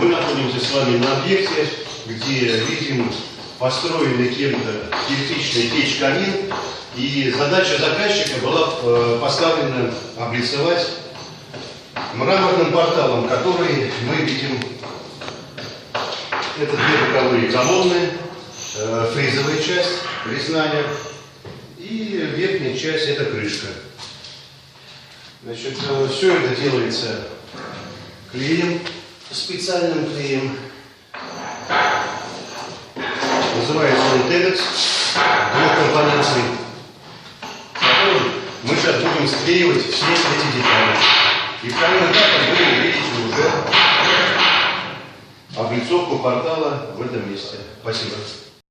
Мы находимся с вами на объекте, где видим построенный кем-то кирпичный печь-камин. И задача заказчика была поставлена облицевать мраморным порталом, который мы видим. Это две боковые колонны, фризовая часть, резная, и верхняя часть — это крышка. Значит, все это делается клеем, специальным клеем. Называется он TEDx, двухкомпонентный. Мы сейчас будем склеивать все эти детали. И вторым этапом будем видеть уже облицовку портала в этом месте. Спасибо.